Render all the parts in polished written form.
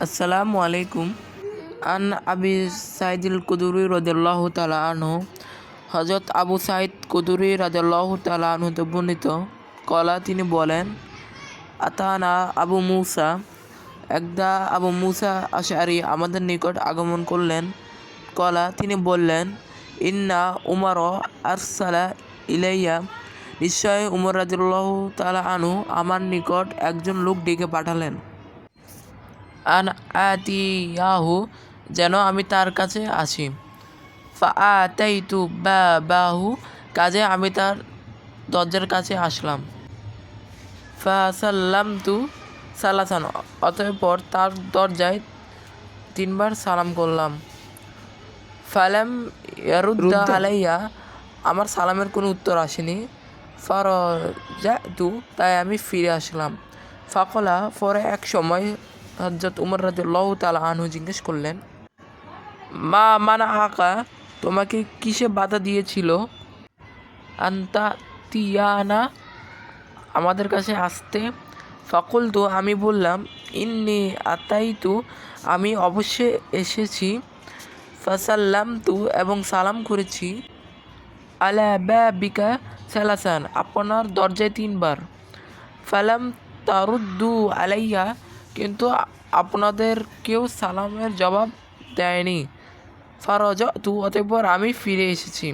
আসসালামু আলাইকুম। আন আবি সাইদুল কুদুরি রাদিয়াল্লাহু তাআলা আনহু, হযরত আবু সাইদ কুদুরি রাদিয়াল্লাহু তাআলা আনহু হতে বর্ণিত, কলা তিনি বলেন, আতানা আবু মুসা, একদা আবু মুসা আশআরী আমাদের নিকট আগমন করলেন। কলা তিনি বললেন, ইন্না উমর আরসালা ইলাইয়া, নিশ্চয় উমর রাদিয়াল্লাহু তাআলা আনহু আমার নিকট একজন লোক ডেকে পাঠালেন। আন আতিয়াহু, যেন আমি তার কাছে আসি। ফা আতাইতু বাহু, কাজে আমি তার দরজার কাছে আসলাম। ফা সাল্লামতু সালাসান, অতঃপর তার দরজায় 3 বার সালাম করলাম। ফালাম ইয়ারুদ্দা আলাইয়া, আমার সালামের কোনো উত্তর আসেনি। ফারাজাতু, তাই আমি ফিরে আসলাম। ফাকলা, পরে এক সময় হযরত উমর রাদিয়াল্লাহু তাআলা আনহু জিজ্ঞেস করলেন, মা মানা আকা, তোমাকে কিসে বাধা দিয়েছিল আন্তা তিয়ানা, আমাদের কাছে আসতে? ফাকুলতু, আমি বললাম, ইন্নি আতাইতু, আমি অবশ্যই এসেছি। ফাসাল্লামতু, এবং সালাম করেছি। আলা বাবিকা সালাসান, আপনার দরজায় 3 বার। ফালাম তারুদ্দু আলাইয়া, কিন্তু আপনাদের কেউ সালামের জবাব দেয়নি। ফারাজাতু, অতঃপর আমি ফিরে এসেছি।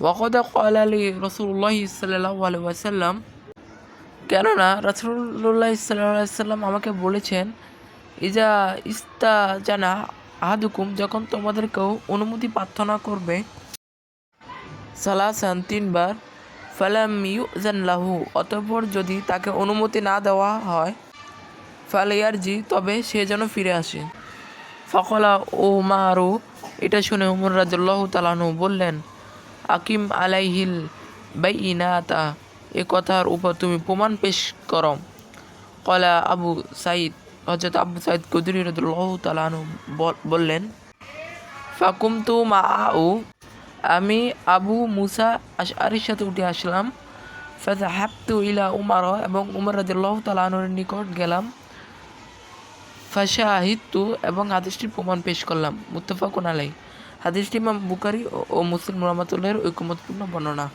ওয়াকাদ ক্বালা লি রাসূলুল্লাহ সাল্লাল্লাহু আলাইহি ওয়াসাল্লাম, কেননা রাসূলুল্লাহ সাল্লাল্লাহু আলাইহি ওয়াসাল্লাম আমাকে বলেছেন, ইজা ইস্তাজানা আহাদুকুম, যখন তোমাদের কেউ অনুমতি প্রার্থনা করবে, সালাসান 3 বার, ফালাম ইউজান লাহু, অতঃপর যদি তাকে অনুমতি না দেওয়া হয়, ফালিয়ারজি, তবে সে যেন ফিরে আসে। ফাকলা উমারু, এটা শুনে উমর রাদিয়াল্লাহু তাআলা আনহু বললেন, আকিম আলাইহিল বাইইনাতা, এ কথার উপর তুমি প্রমাণ পেশ করো। কলা আবু সাইদ, হযরত আবু সাইদ কুদরি রাদিয়াল্লাহু তাআলা আনহু বললেন, ফাকুমতু মাআউ, আমি আবু মুসা আশআরীর সাথে উঠে আসলাম। ফাযাহাবতু ইলা উমর, এবং উমর রাদিয়াল্লাহু তাআলা আনহুর নিকট গেলাম। ফাশাহিদতু, এবং হাদিসটির প্রমাণ পেশ করলাম। মুত্তাফাকুন আলাইহি, হাদিসটি ইমাম বুখারী ও মুসলিম রাহমাতুল্লাহির ঐকমত্যপূর্ণ বর্ণনা।